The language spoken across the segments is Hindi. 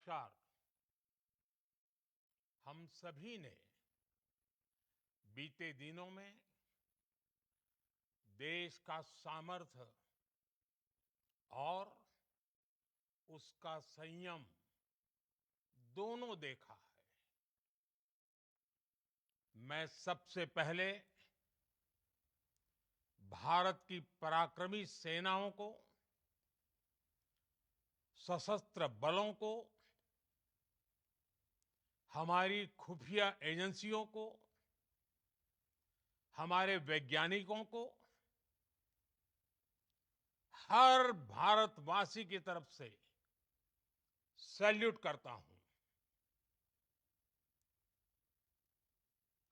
नमस्कार। हम सभी ने बीते दिनों में देश का सामर्थ्य और उसका संयम दोनों देखा है। मैं सबसे पहले भारत की पराक्रमी सेनाओं को, सशस्त्र बलों को, हमारी खुफिया एजेंसियों को, हमारे वैज्ञानिकों को, हर भारतवासी की तरफ से सैल्यूट करता हूं।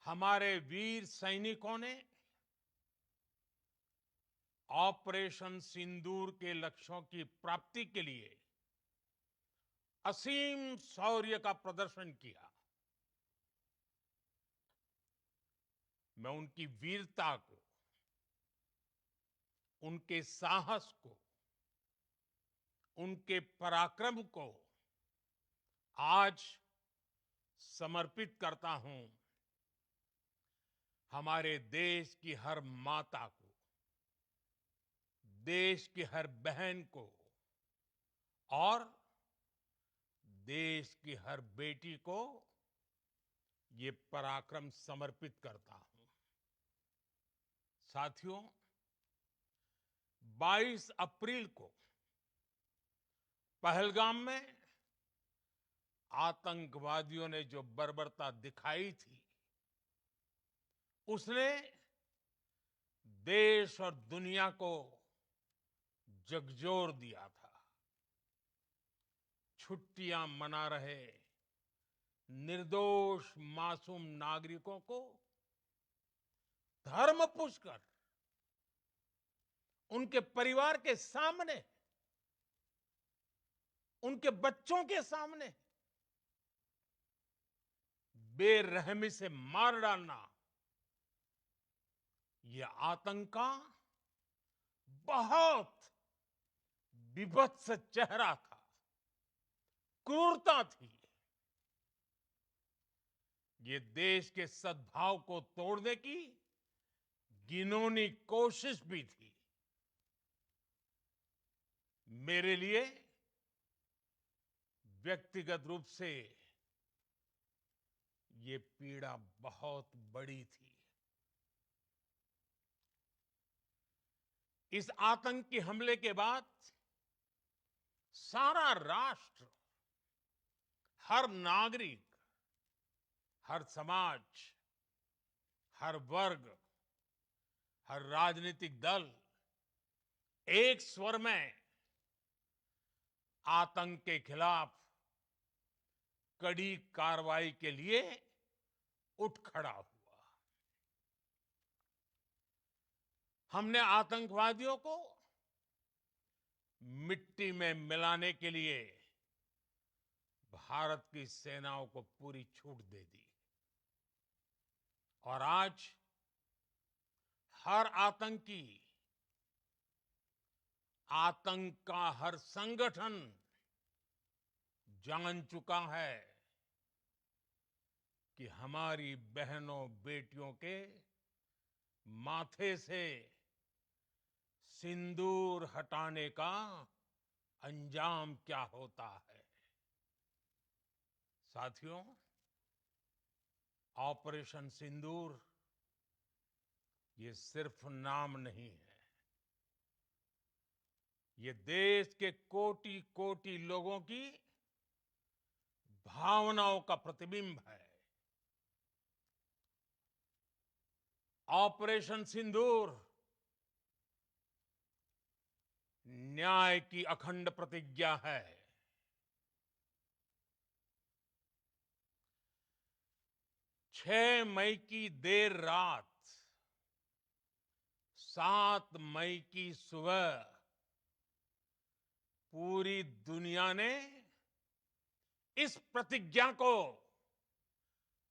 हमारे वीर सैनिकों ने ऑपरेशन सिंदूर के लक्ष्यों की प्राप्ति के लिए असीम शौर्य का प्रदर्शन किया। मैं उनकी वीरता को, उनके साहस को, उनके पराक्रम को आज समर्पित करता हूं हमारे देश की हर माता को, देश की हर बहन को और देश की हर बेटी को ये पराक्रम समर्पित करता हूं। साथियों, 22 अप्रैल को पहलगाम में आतंकवादियों ने जो बर्बरता दिखाई थी, उसने देश और दुनिया को झकझोर दिया था। छुट्टियां मना रहे निर्दोष मासूम नागरिकों को धर्म पूछकर उनके परिवार के सामने, उनके बच्चों के सामने बेरहमी से मार डालना, यह आतंक का बहुत विभत्स चेहरा था, क्रूरता थी। ये देश के सद्भाव को तोड़ने की घिनौनी कोशिश भी थी। मेरे लिए व्यक्तिगत रूप से ये पीड़ा बहुत बड़ी थी। इस आतंकी हमले के बाद सारा राष्ट्र, हर नागरिक, हर समाज, हर वर्ग, हर राजनीतिक दल एक स्वर में आतंक के खिलाफ कड़ी कार्रवाई के लिए उठ खड़ा हुआ। हमने आतंकवादियों को मिट्टी में मिलाने के लिए भारत की सेनाओं को पूरी छूट दे दी और आज हर आतंकी, आतंक का हर संगठन जान चुका है कि हमारी बहनों बेटियों के माथे से सिंदूर हटाने का अंजाम क्या होता है। साथियों, ऑपरेशन सिंदूर ये सिर्फ नाम नहीं है, ये देश के कोटि कोटि लोगों की भावनाओं का प्रतिबिंब है। ऑपरेशन सिंदूर न्याय की अखंड प्रतिज्ञा है। 6 मई की देर रात, 7 मई की सुबह पूरी दुनिया ने इस प्रतिज्ञा को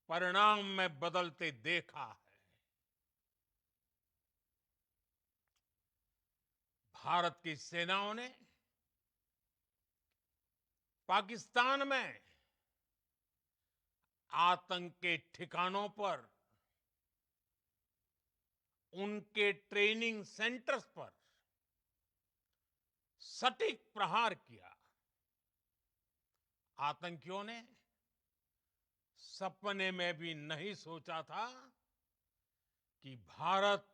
परिणाम में बदलते देखा है। भारत की सेनाओं ने पाकिस्तान में आतंक के ठिकानों पर, उनके ट्रेनिंग सेंटर्स पर सटीक प्रहार किया। आतंकियों ने सपने में भी नहीं सोचा था कि भारत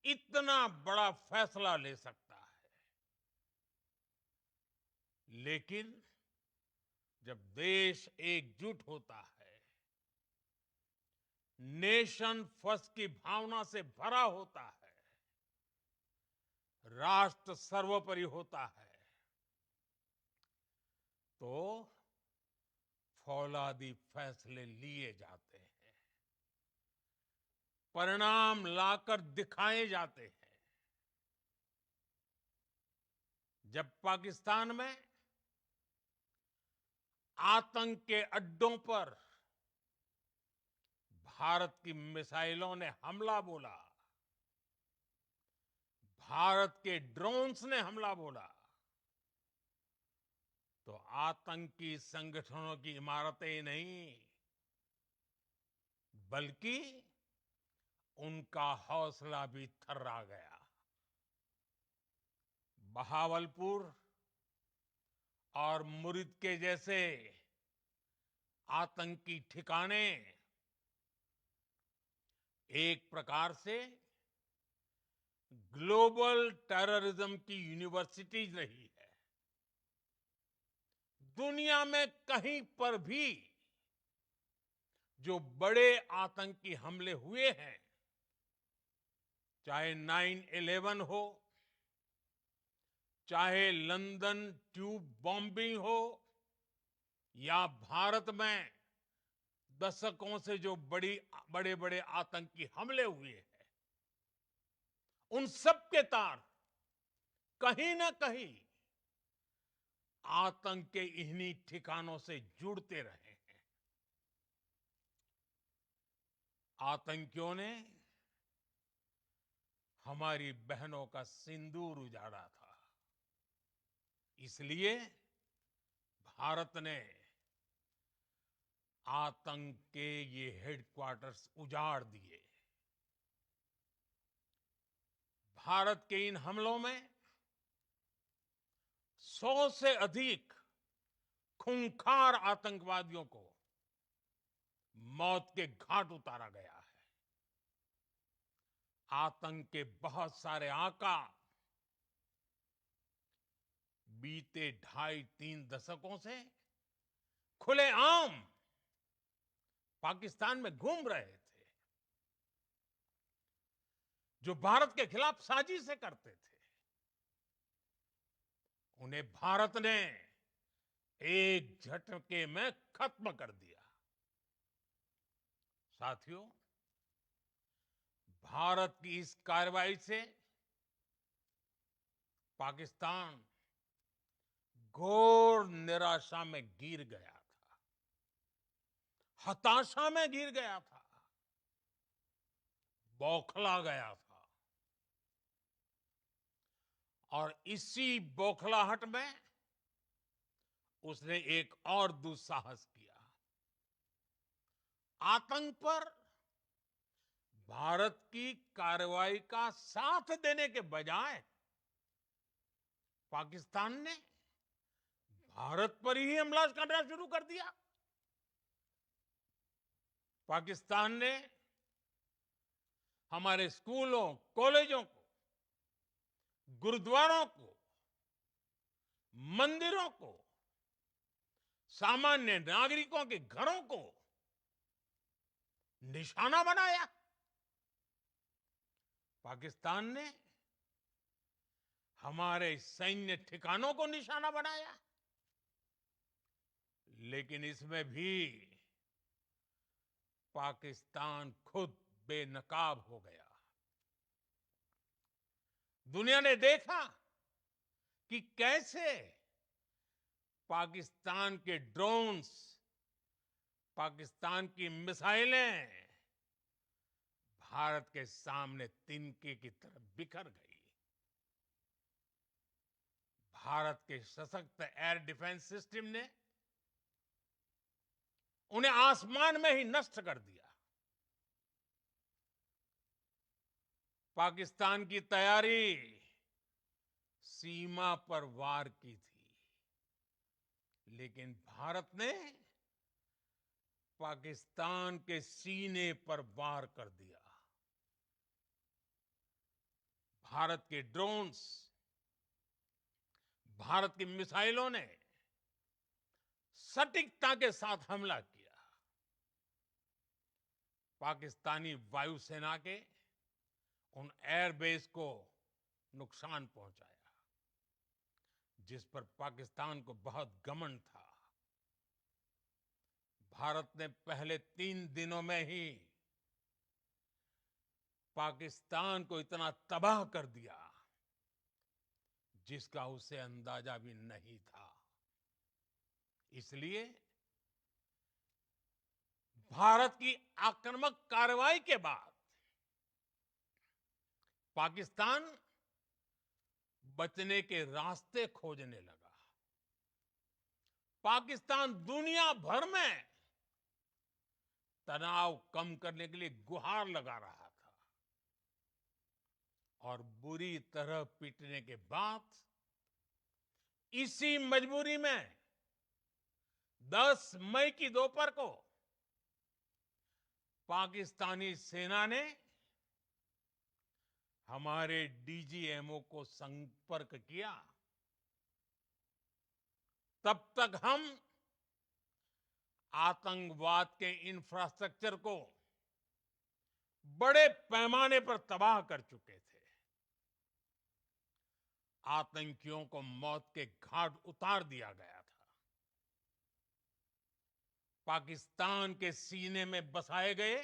इतना बड़ा फैसला ले सकता है। लेकिन जब देश एकजुट होता है, नेशन फर्स्ट की भावना से भरा होता है, राष्ट्र सर्वोपरि होता है, तो फौलादी फैसले लिए जाते हैं, परिणाम लाकर दिखाए जाते हैं। जब पाकिस्तान में आतंक के अड्डों पर भारत की मिसाइलों ने हमला बोला, भारत के ड्रोन्स ने हमला बोला, तो आतंकी संगठनों की इमारतें नहीं, बल्कि उनका हौसला भी थर्रा गया। बहावलपुर और मुरिद के जैसे आतंकी ठिकाने एक प्रकार से ग्लोबल टेररिज्म की यूनिवर्सिटीज रही है। दुनिया में कहीं पर भी जो बड़े आतंकी हमले हुए हैं, चाहे 9/11 हो, चाहे लंदन ट्यूब बॉम्बिंग हो, या भारत में दशकों से जो बड़े बड़े आतंकी हमले हुए हैं, उन सब के तार कहीं ना कहीं आतंक के इन्हीं ठिकानों से जुड़ते रहे हैं। आतंकियों ने हमारी बहनों का सिंदूर उजाड़ा था, इसलिए भारत ने आतंक के ये हेडक्वार्टर्स उजाड़ दिए। भारत के इन हमलों में 100 से अधिक खूंखार आतंकवादियों को मौत के घाट उतारा गया है। आतंक के बहुत सारे आका बीते 2.5-3 दशकों से खुलेआम पाकिस्तान में घूम रहे थे, जो भारत के खिलाफ साजिशें करते थे। उन्हें भारत ने एक झटके में खत्म कर दिया। साथियों, भारत की इस कार्रवाई से पाकिस्तान घोर निराशा में गिर गया था, हताशा में गिर गया था, बौखला गया था। और इसी बौखलाहट में उसने एक और दुस्साहस किया। आतंक पर भारत की कार्रवाई का साथ देने के बजाय पाकिस्तान ने भारत पर ही हमला करना शुरू कर दिया। पाकिस्तान ने हमारे स्कूलों, कॉलेजों को, गुरुद्वारों को, मंदिरों को, सामान्य नागरिकों के घरों को निशाना बनाया। पाकिस्तान ने हमारे सैन्य ठिकानों को निशाना बनाया। लेकिन इसमें भी पाकिस्तान खुद बेनकाब हो गया। दुनिया ने देखा कि कैसे पाकिस्तान के ड्रोन्स, पाकिस्तान की मिसाइलें भारत के सामने तिनके की तरह बिखर गई। भारत के सशक्त एयर डिफेंस सिस्टम ने उन्हें आसमान में ही नष्ट कर दिया। पाकिस्तान की तैयारी सीमा पर वार की थी, लेकिन भारत ने पाकिस्तान के सीने पर वार कर दिया। भारत के ड्रोन्स, भारत की मिसाइलों ने सटीकता के साथ हमला किया। पाकिस्तानी वायुसेना के उन एयरबेस को नुकसान पहुंचाया, जिस पर पाकिस्तान को बहुत घमंड था। भारत ने पहले 3 दिनों में ही पाकिस्तान को इतना तबाह कर दिया, जिसका उसे अंदाजा भी नहीं था। इसलिए भारत की आक्रामक कार्रवाई के बाद पाकिस्तान बचने के रास्ते खोजने लगा। पाकिस्तान दुनिया भर में तनाव कम करने के लिए गुहार लगा रहा था, और बुरी तरह पीटने के बाद इसी मजबूरी में 10 मई की दोपहर को पाकिस्तानी सेना ने हमारे डीजीएमओ को संपर्क किया। तब तक हम आतंकवाद के इंफ्रास्ट्रक्चर को बड़े पैमाने पर तबाह कर चुके थे। आतंकियों को मौत के घाट उतार दिया गया था। पाकिस्तान के सीने में बसाए गए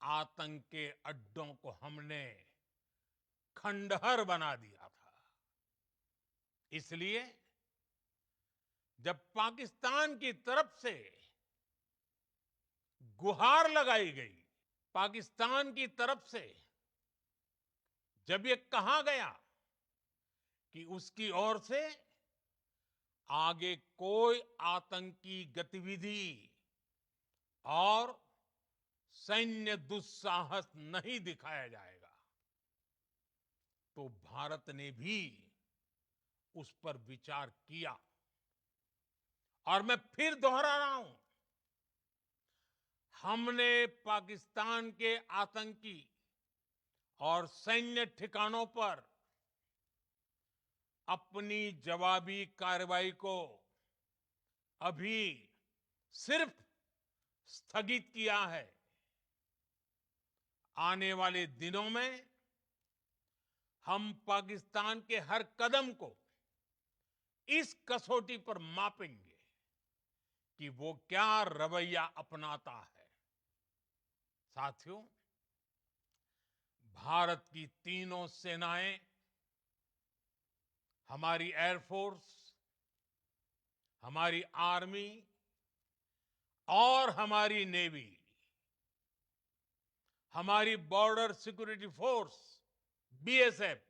आतंक के अड्डों को हमने खंडहर बना दिया था। इसलिए जब पाकिस्तान की तरफ से गुहार लगाई गई, पाकिस्तान की तरफ से जब ये कहा गया कि उसकी ओर से आगे कोई आतंकी गतिविधि और सैन्य दुस्साहस नहीं दिखाया जाएगा, तो भारत ने भी उस पर विचार किया। और मैं फिर दोहरा रहा हूं, हमने पाकिस्तान के आतंकी और सैन्य ठिकानों पर अपनी जवाबी कार्रवाई को अभी सिर्फ स्थगित किया है। आने वाले दिनों में हम पाकिस्तान के हर कदम को इस कसौटी पर मापेंगे कि वो क्या रवैया अपनाता है। साथियों, भारत की तीनों सेनाएं, हमारी एयरफोर्स, हमारी आर्मी और हमारी नेवी, हमारी border security force BSF,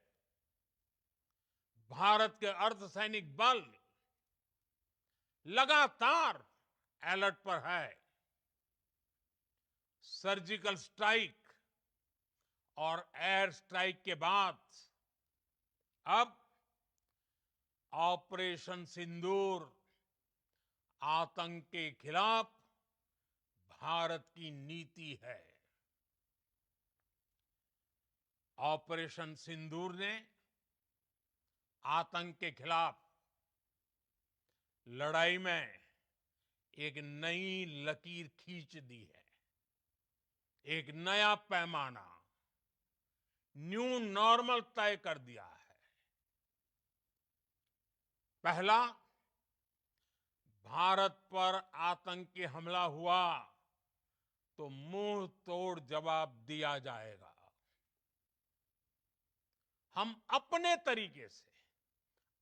Bharat के अर्धसैनिक बल लगातार अलर्ट पर है। सर्जिकल स्ट्राइक और एयर स्ट्राइक के बाद अब ऑपरेशन सिंदूर आतंक के खिलाफ भारत की नीति है। ऑपरेशन सिंदूर ने आतंक के खिलाफ लड़ाई में एक नई लकीर खींच दी है। एक नया पैमाना, न्यू नॉर्मल तय कर दिया है। पहला, भारत पर आतंकी हमला हुआ तो मुंह तोड़ जवाब दिया जाएगा। हम अपने तरीके से,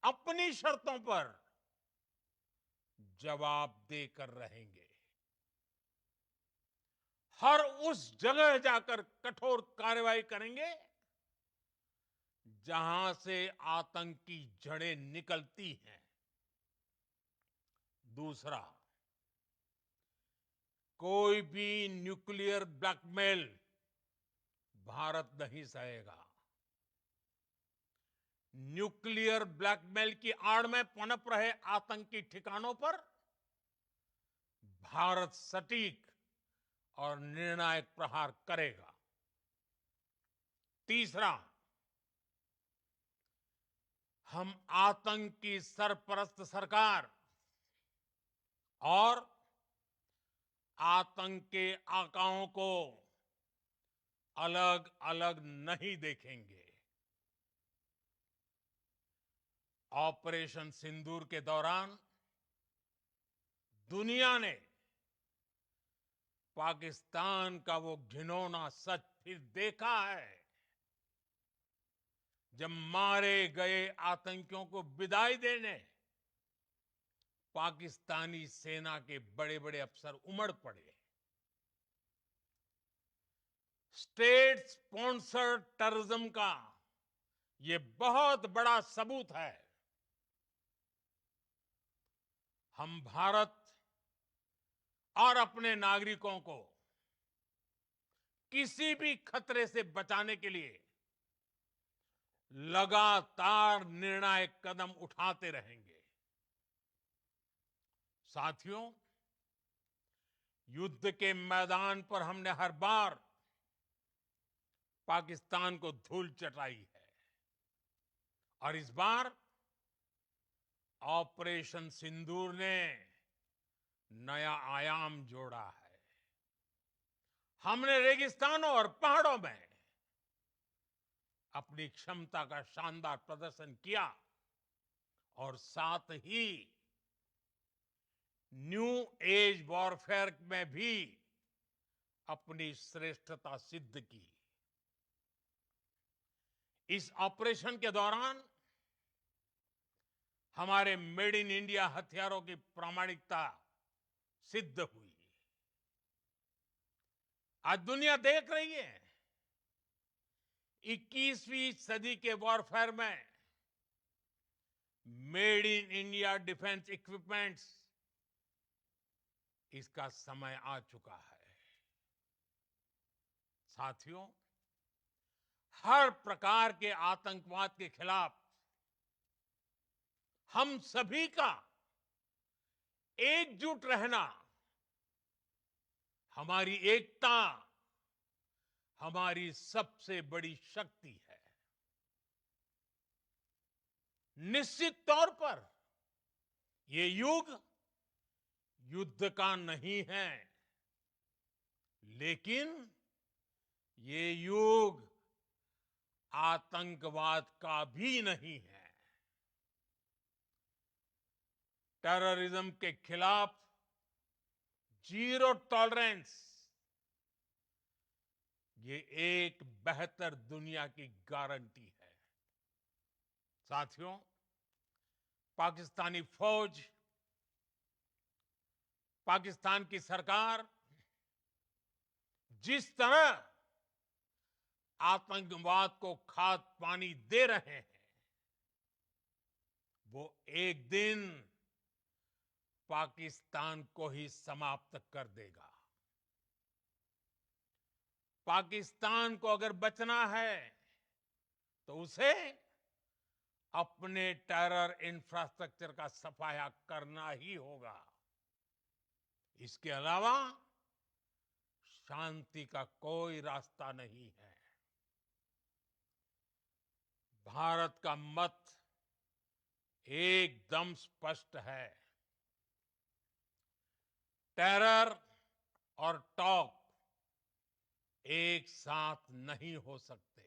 अपनी शर्तों पर जवाब देकर रहेंगे। हर उस जगह जाकर कठोर कार्रवाई करेंगे जहां से आतंक की जड़ें निकलती हैं। दूसरा, कोई भी न्यूक्लियर ब्लैकमेल भारत नहीं सहेगा। न्यूक्लियर ब्लैकमेल की आड़ में पनप रहे आतंकी ठिकानों पर भारत सटीक और निर्णायक प्रहार करेगा। तीसरा, हम आतंक की सरपरस्त सरकार और आतंक के आकाओं को अलग अलग नहीं देखेंगे। ऑपरेशन सिंदूर के दौरान दुनिया ने पाकिस्तान का वो घिनौना सच फिर देखा है, जब मारे गए आतंकियों को विदाई देने पाकिस्तानी सेना के बड़े बड़े अफसर उमड़ पड़े। स्टेट स्पॉन्सर्ड टेररिज्म का ये बहुत बड़ा सबूत है। हम भारत और अपने नागरिकों को किसी भी खतरे से बचाने के लिए लगातार निर्णायक कदम उठाते रहेंगे। साथियों, युद्ध के मैदान पर हमने हर बार पाकिस्तान को धूल चटाई है और इस बार ऑपरेशन सिंदूर ने नया आयाम जोड़ा है। हमने रेगिस्तानों और पहाड़ों में अपनी क्षमता का शानदार प्रदर्शन किया और साथ ही न्यू एज वॉरफेयर में भी अपनी श्रेष्ठता सिद्ध की। इस ऑपरेशन के दौरान हमारे मेड इन इंडिया हथियारों की प्रामाणिकता सिद्ध हुई। आज दुनिया देख रही है 21वीं सदी के वॉरफेयर में made in India defence equipments, इसका समय आ चुका है। साथियों, हर प्रकार के आतंकवाद के खिलाफ हम सभी का एकजुट रहना हमारी एकता, हमारी सबसे बड़ी शक्ति है। निश्चित तौर पर ये युग युद्ध का नहीं है, लेकिन ये युग आतंकवाद का भी नहीं है। टेररिज्म के खिलाफ जीरो टॉलरेंस, ये एक बेहतर दुनिया की गारंटी है। साथियों, पाकिस्तानी फौज, पाकिस्तान की सरकार जिस तरह आतंकवाद को खाद पानी दे रहे हैं, वो एक दिन पाकिस्तान को ही समाप्त कर देगा। पाकिस्तान को अगर बचना है तो उसे अपने टेरर इंफ्रास्ट्रक्चर का सफाया करना ही होगा। इसके अलावा शांति का कोई रास्ता नहीं है। भारत का मत एकदम स्पष्ट है। टेरर और टॉक एक साथ नहीं हो सकते।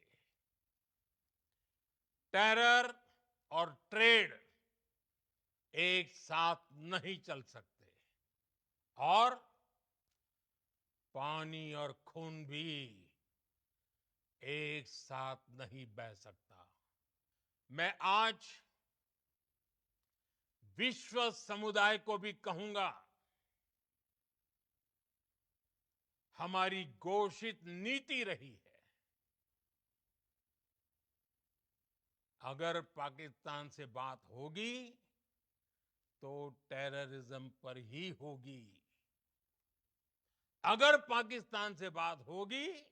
टेरर और ट्रेड एक साथ नहीं चल सकते और पानी और खून भी एक साथ नहीं बह सकता। मैं आज विश्व समुदाय को भी कहूंगा, हमारी घोषित नीति रही है अगर पाकिस्तान से बात होगी तो टेररिज्म पर ही होगी। अगर पाकिस्तान से बात होगी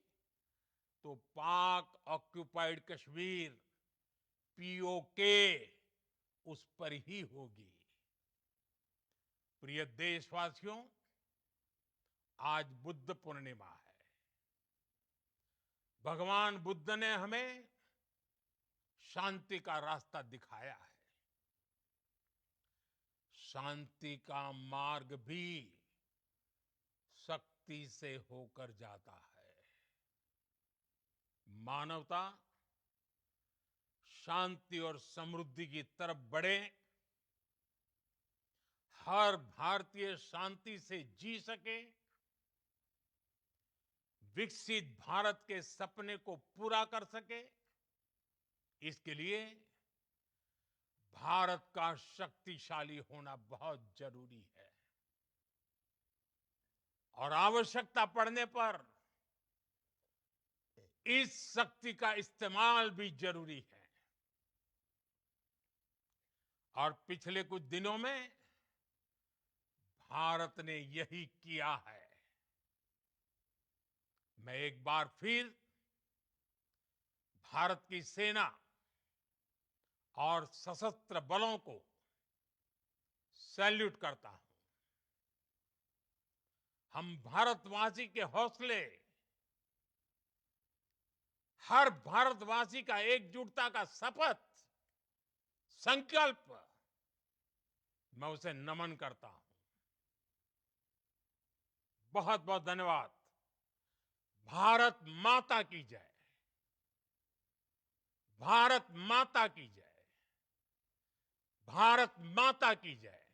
तो पाक ऑक्युपाइड कश्मीर पीओके उस पर ही होगी। प्रिय देशवासियों, आज बुद्ध पूर्णिमा है। भगवान बुद्ध ने हमें शांति का रास्ता दिखाया है। शांति का मार्ग भी शक्ति से होकर जाता है। मानवता शांति और समृद्धि की तरफ बढ़े, हर भारतीय शांति से जी सके, विकसित भारत के सपने को पूरा कर सके, इसके लिए भारत का शक्तिशाली होना बहुत जरूरी है। और आवश्यकता पड़ने पर इस शक्ति का इस्तेमाल भी जरूरी है। और पिछले कुछ दिनों में भारत ने यही किया है। मैं एक बार फिर भारत की सेना और सशस्त्र बलों को सैल्यूट करता हूं। हम भारतवासी के हौसले, हर भारतवासी का एकजुटता का शपथ, संकल्प, मैं उसे नमन करता हूं। बहुत बहुत धन्यवाद। भारत माता की जय। भारत माता की जय। भारत माता की जय।